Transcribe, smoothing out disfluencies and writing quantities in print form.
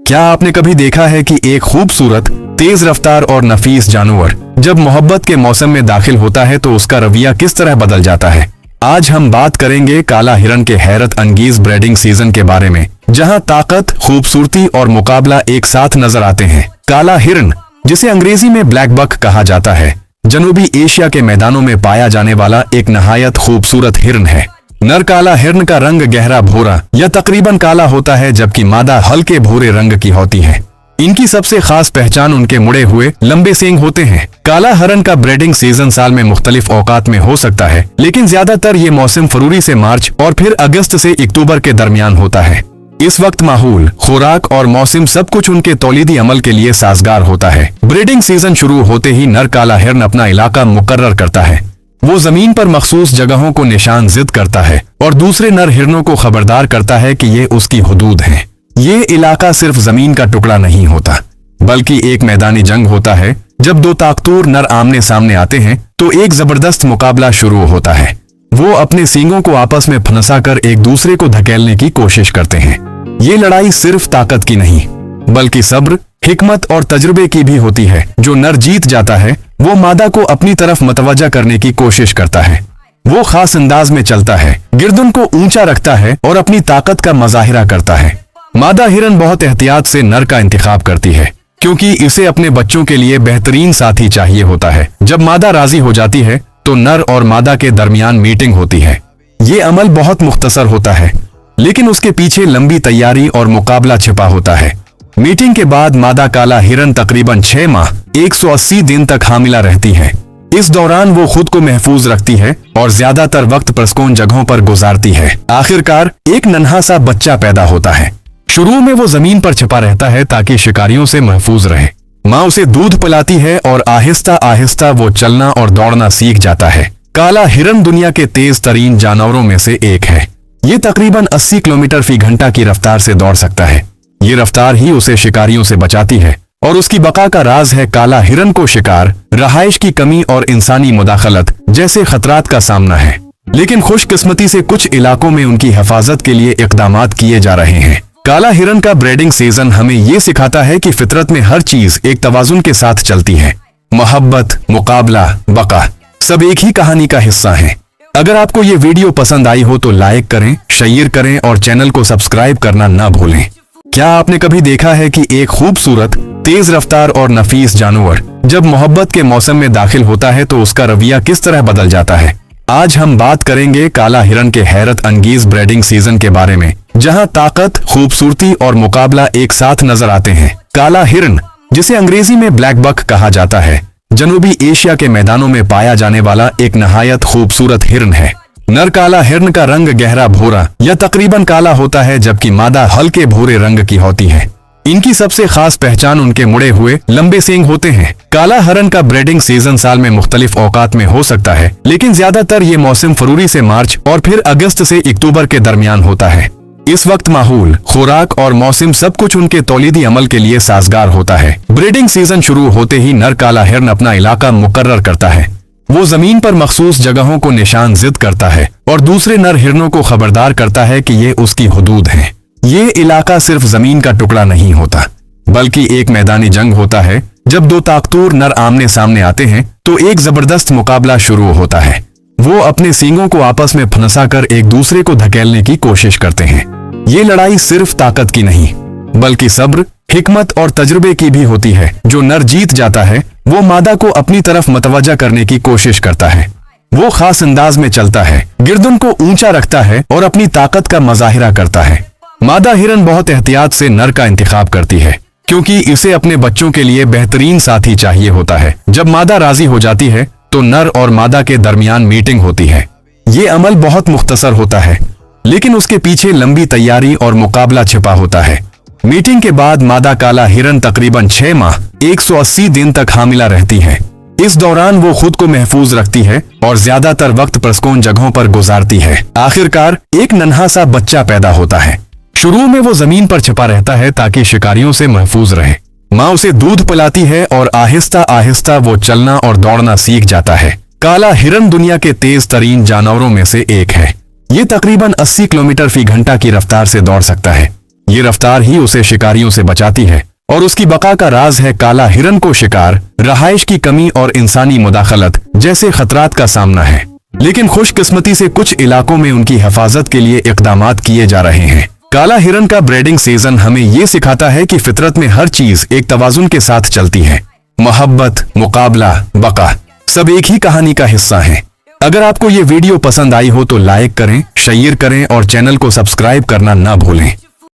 क्या आपने कभी देखा है कि एक खूबसूरत, तेज रफ्तार और नफीस जानवर जब मोहब्बत के मौसम में दाखिल होता है तो उसका रवैया किस तरह बदल जाता है। आज हम बात करेंगे काला हिरन के हैरत अंगेज ब्रीडिंग सीजन के बारे में, जहां ताकत, खूबसूरती और मुकाबला एक साथ नजर आते हैं। काला हिरन, जिसे अंग्रेजी में ब्लैक बक कहा जाता है, जनूबी एशिया के मैदानों में पाया जाने वाला एक नहायत खूबसूरत हिरन है। नर काला हिरन का रंग गहरा भूरा या तकरीबन काला होता है, जबकि मादा हल्के भूरे रंग की होती है। इनकी सबसे खास पहचान उनके मुड़े हुए लंबे सींग होते हैं। काला हिरन का ब्रीडिंग सीजन साल में मुख्तलिफ औकात में हो सकता है, लेकिन ज्यादातर ये मौसम फरवरी से मार्च और फिर अगस्त से अक्टूबर के दरमियान होता है। इस वक्त माहौल, खुराक और मौसम सब कुछ उनके तौलीदी अमल के लिए साजगार होता है। ब्रीडिंग सीजन शुरू होते ही नर काला हिरन अपना इलाका मुकर्रर करता है। वो जमीन पर मखसूस जगहों को निशान जिद करता है और दूसरे नर हिरनों को खबरदार करता है कि ये उसकी हुदूद हैं। ये इलाका सिर्फ जमीन का टुकड़ा नहीं होता, बल्कि एक मैदानी जंग होता है। जब दो ताकतूर नर आमने सामने आते हैं तो एक जबरदस्त मुकाबला शुरू होता है। वो अपने सींगों को आपस में फंसाकर एक दूसरे को धकेलने की कोशिश करते हैं। ये लड़ाई सिर्फ ताकत की नहीं, बल्कि सब्र, हिकमत और तजुर्बे की भी होती है। जो नर जीत जाता है वो मादा को अपनी तरफ मतवज्जा करने की कोशिश करता है। वो खास अंदाज में चलता है, गिरदन को ऊंचा रखता है और अपनी ताकत का मजाहिरा करता है। मादा हिरन बहुत एहतियात से नर का इंतखाब करती है, क्योंकि इसे अपने बच्चों के लिए बेहतरीन साथी चाहिए होता है। जब मादा राजी हो जाती है तो नर और मादा के दरमियान मीटिंग होती है। ये अमल बहुत मुख्तसर होता है, लेकिन उसके पीछे लंबी तैयारी और मुकाबला छिपा होता है। मीटिंग के बाद मादा काला हिरन तकरीबन 6 माह 180 दिन तक हामिला रहती है। इस दौरान वो खुद को महफूज रखती है और ज्यादातर वक्त पुरस्कून जगहों पर गुजारती है। आखिरकार एक नन्हा सा बच्चा पैदा होता है। शुरू में वो जमीन पर छिपा रहता है ताकि शिकारियों से महफूज रहे। माँ उसे दूध पिलाती है और आहिस्ता आहिस्ता वो चलना और दौड़ना सीख जाता है। काला हिरन दुनिया के तेज तरीन जानवरों में से एक है। ये तकरीबन 80 किलोमीटर फी घंटा की रफ्तार से दौड़ सकता है। ये रफ्तार ही उसे शिकारियों से बचाती है और उसकी बका का राज है। काला हिरन को शिकार, रहाइश की कमी और इंसानी मुदाखलत जैसे खतरात का सामना है, लेकिन खुशकिस्मती से कुछ इलाकों में उनकी हिफाजत के लिए इक़दामात किए जा रहे हैं। काला हिरन का ब्रीडिंग सीजन हमें ये सिखाता है कि फितरत में हर चीज एक तवाजुन के साथ चलती है। मोहब्बत, मुकाबला, बका सब एक ही कहानी का हिस्सा है। अगर आपको ये वीडियो पसंद आई हो तो लाइक करें, शेयर करें और चैनल को सब्सक्राइब करना ना भूलें। क्या आपने कभी देखा है कि एक खूबसूरत, तेज रफ्तार और नफीस जानवर जब मोहब्बत के मौसम में दाखिल होता है तो उसका रवैया किस तरह बदल जाता है। आज हम बात करेंगे काला हिरन के हैरत अंगेज ब्रीडिंग सीजन के बारे में, जहां ताकत, खूबसूरती और मुकाबला एक साथ नजर आते हैं। काला हिरन, जिसे अंग्रेजी में ब्लैक बक कहा जाता है, जनूबी एशिया के मैदानों में पाया जाने वाला एक नहायत खूबसूरत हिरन है। नर काला हिरन का रंग गहरा भूरा या तकरीबन काला होता है, जबकि मादा हल्के भूरे रंग की होती है। इनकी सबसे खास पहचान उनके मुड़े हुए लंबे सींग होते हैं। काला हिरन का ब्रीडिंग सीजन साल में मुख्तलिफ औकात में हो सकता है, लेकिन ज्यादातर ये मौसम फरवरी से मार्च और फिर अगस्त से अक्टूबर के दरमियान होता है। इस वक्त माहौल, खुराक और मौसम सब कुछ उनके तौलीदी अमल के लिए साजगार होता है। ब्रीडिंग सीजन शुरू होते ही नर काला हिरन अपना इलाका मुकर्रर करता है। वो जमीन पर मखसूस जगहों को निशान जिद करता है और दूसरे नर हिरनों को खबरदार करता है कि ये उसकी हुदूद हैं। ये इलाका सिर्फ जमीन का टुकड़ा नहीं होता, बल्कि एक मैदानी जंग होता है। जब दो ताकतूर नर आमने सामने आते हैं तो एक जबरदस्त मुकाबला शुरू होता है। वो अपने सींगों को आपस में फंसाकर एक दूसरे को धकेलने की कोशिश करते हैं। ये लड़ाई सिर्फ ताकत की नहीं, बल्कि सब्र, हिकमत और तजुर्बे की भी होती है। जो नर जीत जाता है वो मादा को अपनी तरफ मतवज्जा करने की कोशिश करता है। वो खास अंदाज में चलता है, गिरदन को ऊंचा रखता है और अपनी ताकत का मजाहिरा करता है। मादा हिरन बहुत एहतियात से नर का इंतखाब करती है, क्योंकि इसे अपने बच्चों के लिए बेहतरीन साथी चाहिए होता है। जब मादा राजी हो जाती है तो नर और मादा के दरमियान मीटिंग होती है। ये अमल बहुत मुख्तसर होता है, लेकिन उसके पीछे लंबी तैयारी और मुकाबला छिपा होता है। मीटिंग के बाद मादा काला हिरन तकरीबन 6 माह 180 दिन तक हामिला रहती है। इस दौरान वो खुद को महफूज रखती है और ज्यादातर वक्त पुरस्कून जगहों पर गुजारती है। आखिरकार एक नन्हा सा बच्चा पैदा होता है। शुरू में वो जमीन पर छिपा रहता है ताकि शिकारियों से महफूज रहे। माँ उसे दूध पिलाती है और आहिस्ता आहिस्ता वो चलना और दौड़ना सीख जाता है। काला हिरन दुनिया के तेज तरीन जानवरों में से एक है। ये तकरीबन 80 किलोमीटर फी घंटा की रफ्तार से दौड़ सकता है। ये रफ्तार ही उसे शिकारियों से बचाती है और उसकी बका का राज है काला हिरन को शिकार, रहाइश की कमी और इंसानी मुदाखलत जैसे खतरात का सामना है। लेकिन खुशकिस्मती से कुछ इलाकों में उनकी हिफाजत के लिए इक़दामात किए जा रहे हैं। काला हिरन का ब्रीडिंग सीजन हमें ये सिखाता है कि फितरत में हर चीज एक तवाजुन के साथ चलती है। मोहब्बत, मुकाबला, बका सब एक ही कहानी का हिस्सा हैं। अगर आपको ये वीडियो पसंद आई हो तो लाइक करें, शेयर करें और चैनल को सब्सक्राइब करना ना भूलें।